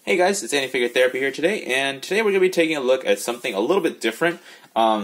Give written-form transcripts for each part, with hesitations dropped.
Hey guys, it's Figure Therapy here today, and today we're going to be taking a look at something a little bit different.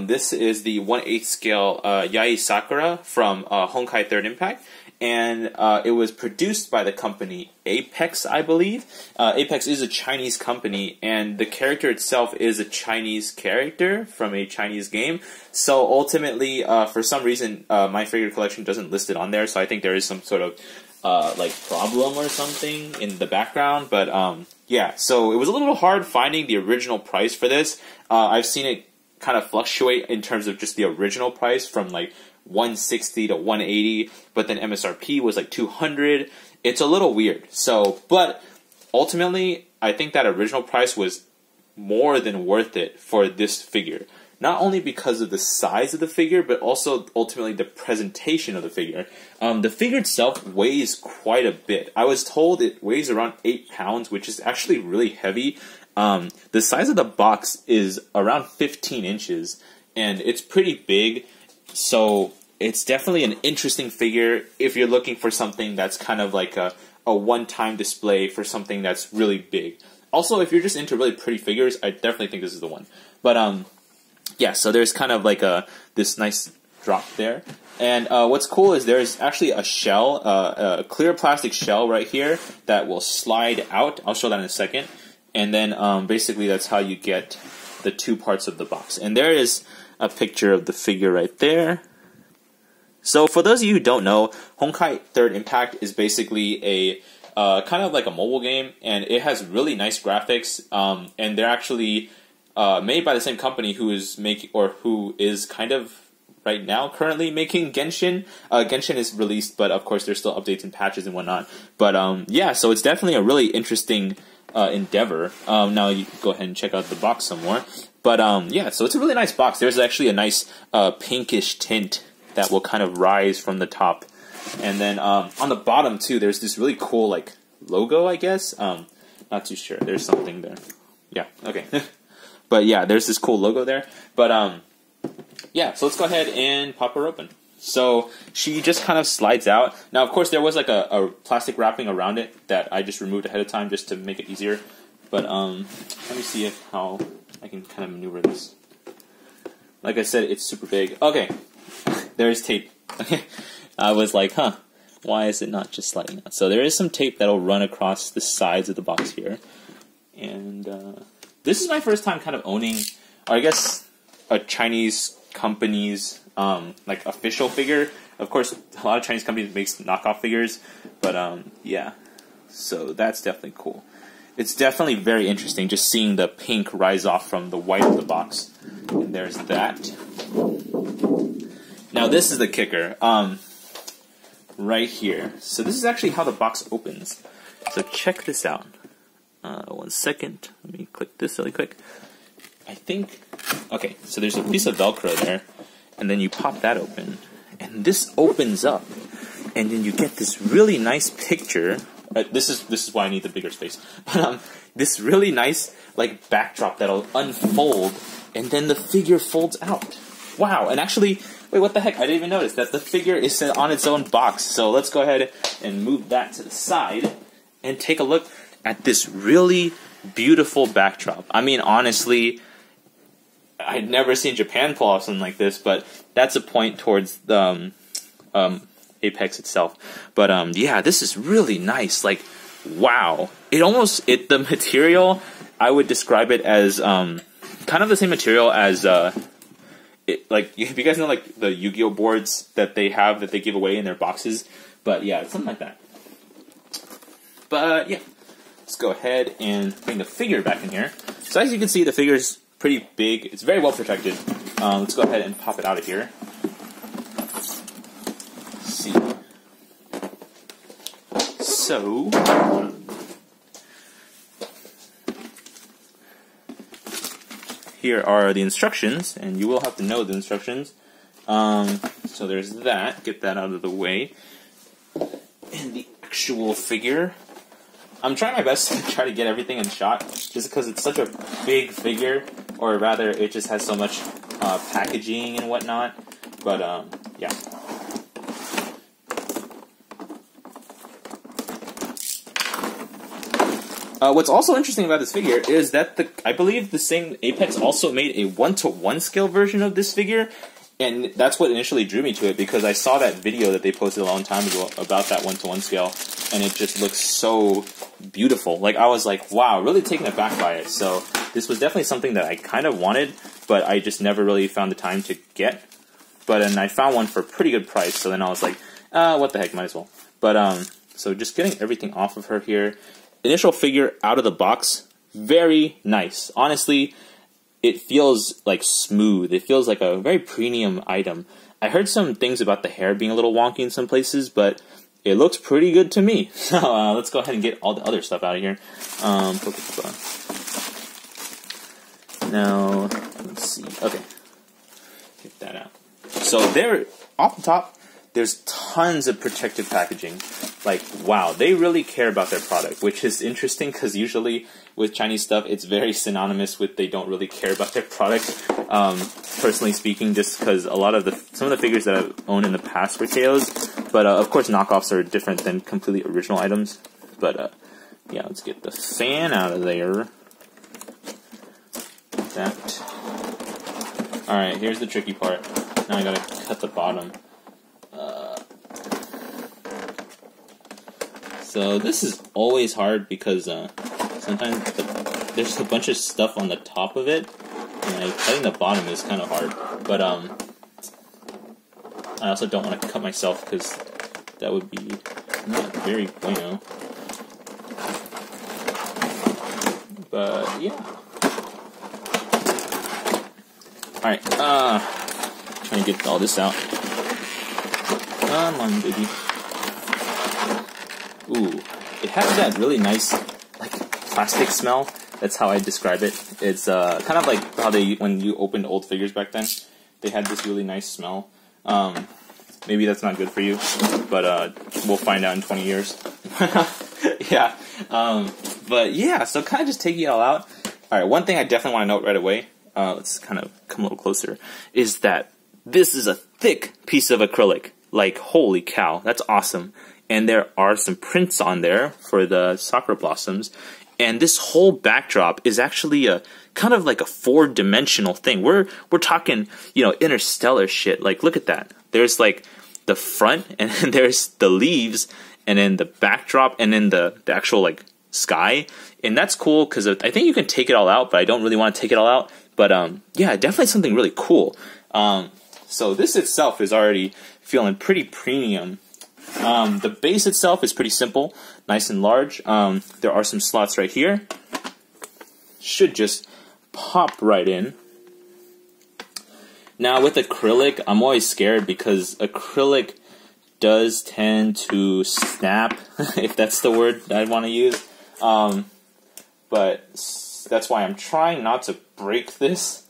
This is the 1/8 scale Yae Sakura from Honkai 3rd Impact, and it was produced by the company Apex, I believe. Apex is a Chinese company, and the character itself is a Chinese character from a Chinese game. So ultimately, for some reason, my figure collection doesn't list it on there, so I think there is some sort of like problem or something in the background, but yeah, so it was a little hard finding the original price for this. I've seen it kind of fluctuate in terms of just the original price from like 160 to 180, but then MSRP was like 200. It's a little weird. So, but ultimately, I think that original price was more than worth it for this figure. Not only because of the size of the figure, but also ultimately the presentation of the figure. The figure itself weighs quite a bit. I was told it weighs around 8 pounds, which is actually really heavy. The size of the box is around 15 inches, and it's pretty big. So it's definitely an interesting figure if you're looking for something that's kind of like a one-time display for something that's really big. Also, if you're just into really pretty figures, I definitely think this is the one. But yeah, so there's kind of like this nice drop there. And what's cool is there's actually a shell, a clear plastic shell right here that will slide out. I'll show that in a second. And then basically that's how you get the two parts of the box. And there is a picture of the figure right there. So for those of you who don't know, Honkai 3rd Impact is basically a kind of like a mobile game, and it has really nice graphics. And they're actually made by the same company who is kind of right now currently making Genshin. Genshin is released, but of course there's still updates and patches and whatnot. But yeah, so it's definitely a really interesting endeavor. Now you can go ahead and check out the box some more. But yeah, so it's a really nice box. There's actually a nice pinkish tint that will kind of rise from the top. And then on the bottom too, there's this really cool like logo, I guess. Not too sure. There's something there. Yeah, okay. But yeah, there's this cool logo there. But yeah, so let's go ahead and pop her open. So she just kind of slides out. Now, of course, there was like a plastic wrapping around it that I just removed ahead of time just to make it easier. But let me see how I can kind of maneuver this. Like I said, it's super big. Okay, there's tape. I was like, huh, why is it not just sliding out? So there is some tape that'll run across the sides of the box here. And this is my first time kind of owning, or I guess, a Chinese company's like official figure. Of course, a lot of Chinese companies make knockoff figures, but yeah, so that's definitely cool. It's definitely very interesting just seeing the pink rise off from the white of the box. And there's that. Now this is the kicker, right here. So this is actually how the box opens. So check this out. 1 second. Let me click this really quick. I think, okay, so there's a piece of Velcro there, and then you pop that open, and this opens up, and then you get this really nice picture. This is why I need the bigger space. But this really nice like backdrop that'll unfold, and then the figure folds out. Wow! And actually, wait, what the heck? I didn't even notice that the figure is on its own box. So let's go ahead and move that to the side and take a look at this really beautiful backdrop. I mean, honestly, I'd never seen Japan pull off something like this, but that's a point towards the Apex itself. But yeah, this is really nice. Like, wow! The material, I would describe it as kind of the same material as like, if you guys know like the Yu-Gi-Oh boards that they give away in their boxes. But yeah, something like that. But yeah. Let's go ahead and bring the figure back in here. So as you can see, the figure is pretty big. It's very well protected. Let's go ahead and pop it out of here. Let's see. So here are the instructions, and you will have to know the instructions. So there's that. Get that out of the way. And the actual figure. I'm trying my best to try to get everything in shot, just because it's such a big figure, or rather, it just has so much packaging and whatnot. But yeah. What's also interesting about this figure is that I believe the same Apex also made a 1-to-1 scale version of this figure, and that's what initially drew me to it, because I saw that video that they posted a long time ago about that 1-to-1 scale, and it just looks so beautiful. Like, I was like, wow, really taken aback by it. So this was definitely something that I kind of wanted, but I just never really found the time to get. But then I found one for a pretty good price, so then I was like, what the heck, might as well. But so just getting everything off of her here. Initial figure out of the box, very nice. Honestly, it feels like smooth. It feels like a very premium item. I heard some things about the hair being a little wonky in some places, but it looks pretty good to me. So let's go ahead and get all the other stuff out of here. Now, let's see. Okay, get that out. So there, off the top, there's tons of protective packaging. Like, wow, they really care about their product, which is interesting because usually with Chinese stuff, it's very synonymous with they don't really care about their product. Personally speaking, just because some of the figures that I've owned in the past were KOs, but of course knockoffs are different than completely original items. But yeah, let's get the fan out of there. That. All right, here's the tricky part. Now I gotta cut the bottom. So this is always hard because sometimes there's a bunch of stuff on the top of it, and cutting the bottom is kind of hard. But I also don't want to cut myself because that would be not very bueno. But yeah. All right. Trying to get all this out. Come on, baby. Ooh, it has that really nice, like, plastic smell. That's how I describe it. It's kind of like how when you opened old figures back then, they had this really nice smell. Maybe that's not good for you, but we'll find out in 20 years. Yeah. But yeah, so kind of just taking it all out. All right, one thing I definitely want to note right away, let's kind of come a little closer, is that this is a thick piece of acrylic. Like, holy cow, that's awesome. And there are some prints on there for the Sakura blossoms. And this whole backdrop is actually a kind of like a 4-dimensional thing. We're talking, you know, interstellar shit. Like, look at that. There's like the front, and then there's the leaves, and then the backdrop, and then the actual like sky. And that's cool because I think you can take it all out, but I don't really want to take it all out. But yeah, definitely something really cool. So this itself is already feeling pretty premium. The base itself is pretty simple, nice and large. There are some slots right here. Should just pop right in. Now with acrylic, I'm always scared because acrylic does tend to snap, if that's the word I want to use. But that's why I'm trying not to break this,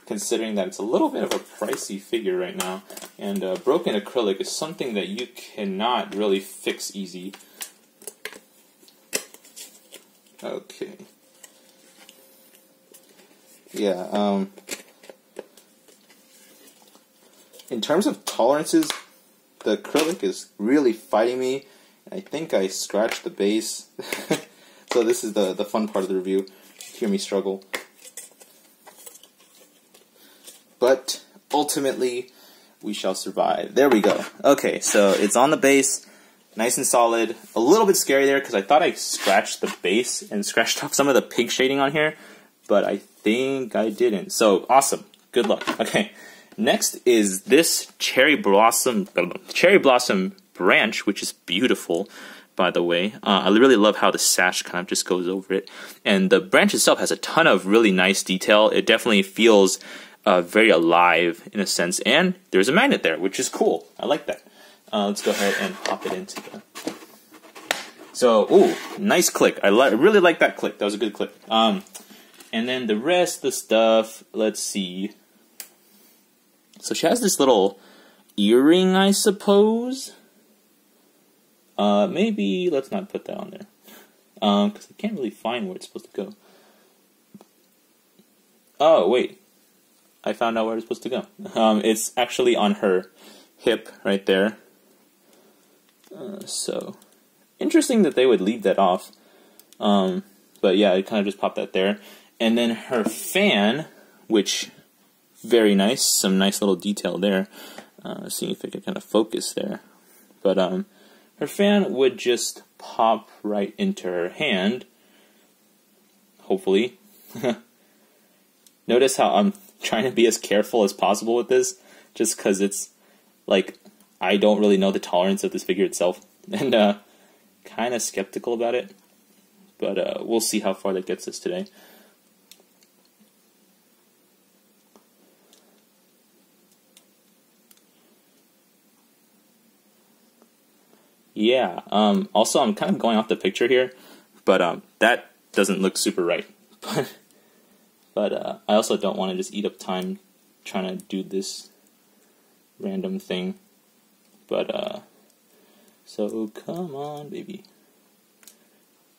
considering that it's a little bit of a pricey figure right now. And broken acrylic is something that you cannot really fix easy. Okay. Yeah, in terms of tolerances, the acrylic is really fighting me. I think I scratched the base. So this is the fun part of the review. Hear me struggle. But ultimately, we shall survive. There we go. Okay, so it's on the base, nice and solid. A little bit scary there because I thought I scratched the base and scratched off some of the pink shading on here, but I think I didn't. So awesome. Good luck. Okay, next is this cherry blossom branch, which is beautiful, by the way. I really love how the sash kind of just goes over it, and the branch itself has a ton of really nice detail. It definitely feels very alive in a sense, and there's a magnet there, which is cool. I like that. Let's go ahead and pop it into the... So, ooh, nice click. I really like that click. That was a good click. And then the rest of the stuff, let's see. So she has this little earring, I suppose. Maybe let's not put that on there, because I can't really find where it's supposed to go. Oh, wait. I found out where it's supposed to go. It's actually on her hip right there. So, interesting that they would leave that off. But yeah, it kind of just popped that there. And then her fan, which, very nice, some nice little detail there. See if I can kind of focus there. But her fan would just pop right into her hand, hopefully. Notice how I'm trying to be as careful as possible with this, just because it's, like, I don't really know the tolerance of this figure itself, and kind of skeptical about it. But we'll see how far that gets us today. Yeah, also I'm kind of going off the picture here, but that doesn't look super right. But I also don't want to just eat up time trying to do this random thing. But, so come on, baby.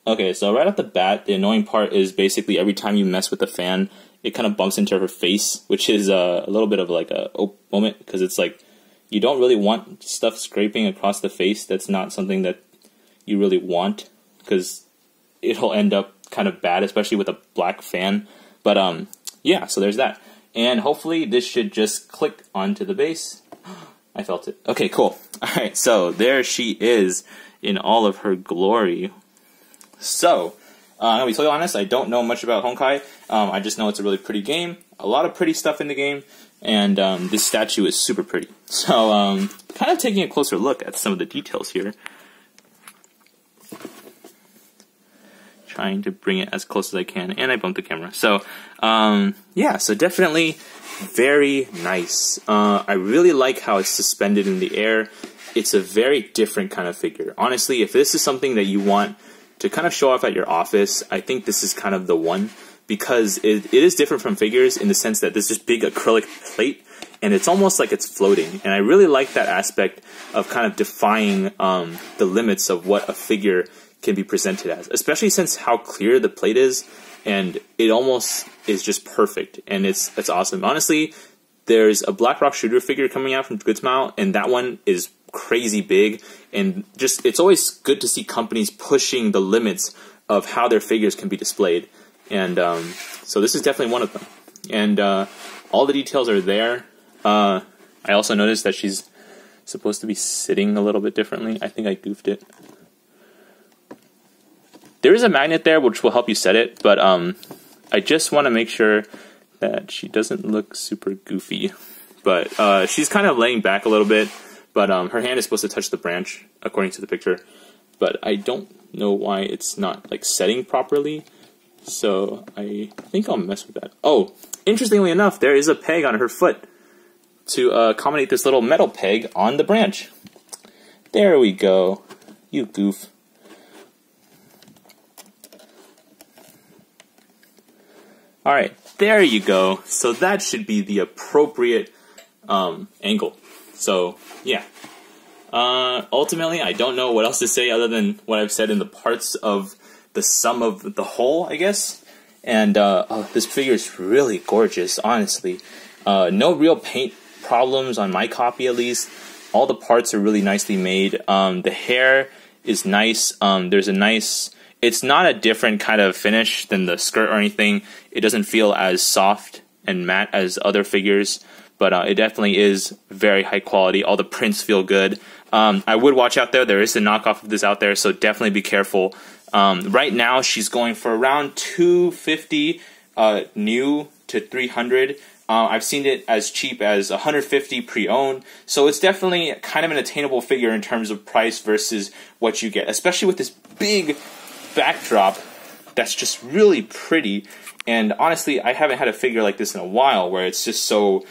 Okay, so right off the bat, the annoying part is basically every time you mess with the fan, it kind of bumps into her face, which is a little bit of like a moment, because it's like, you don't really want stuff scraping across the face. That's not something that you really want, because it'll end up kind of bad, especially with a black fan. But yeah, so there's that. And hopefully this should just click onto the base. I felt it. Okay, cool. Alright, so there she is in all of her glory. So, I'm going to be totally honest, I don't know much about Honkai. I just know it's a really pretty game. A lot of pretty stuff in the game. And this statue is super pretty. So, kind of taking a closer look at some of the details here. Trying to bring it as close as I can, and I bumped the camera. So, yeah, so definitely very nice. I really like how it's suspended in the air. It's a very different kind of figure. Honestly, if this is something that you want to kind of show off at your office, I think this is kind of the one. Because it is different from figures in the sense that there's this big acrylic plate, and it's almost like it's floating. And I really like that aspect of kind of defying the limits of what a figure can be presented as, especially since how clear the plate is, and it almost is just perfect, and it's awesome. Honestly, there's a Black Rock Shooter figure coming out from Good Smile, and that one is crazy big, and just it's always good to see companies pushing the limits of how their figures can be displayed. And so this is definitely one of them. And all the details are there. I also noticed that she's supposed to be sitting a little bit differently. I think I goofed it. There is a magnet there which will help you set it, but I just want to make sure that she doesn't look super goofy. But she's kind of laying back a little bit, but her hand is supposed to touch the branch, according to the picture. But I don't know why it's not like setting properly. So I think I'll mess with that. Oh, interestingly enough, there is a peg on her foot to accommodate this little metal peg on the branch. There we go. You goof. Alright, there you go. So that should be the appropriate angle. So, yeah. Ultimately, I don't know what else to say other than what I've said in the parts of the sum of the whole, I guess. And oh, this figure is really gorgeous, honestly. No real paint problems on my copy, at least. All the parts are really nicely made. The hair is nice. There's a nice... It's not a different kind of finish than the skirt or anything. It doesn't feel as soft and matte as other figures, but it definitely is very high quality. All the prints feel good. I would watch out there. There is a knockoff of this out there, so definitely be careful. Right now, she's going for around $250 new to $300. I've seen it as cheap as $150 pre-owned, so it's definitely kind of an attainable figure in terms of price versus what you get, especially with this big backdrop that's just really pretty. And honestly, I haven't had a figure like this in a while where it's just so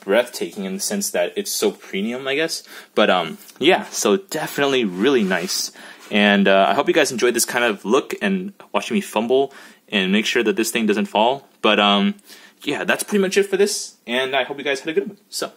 breathtaking in the sense that it's so premium, I guess. But yeah, so definitely really nice. And I hope you guys enjoyed this kind of look and watching me fumble and make sure that this thing doesn't fall. But yeah, that's pretty much it for this, and I hope you guys had a good one. So.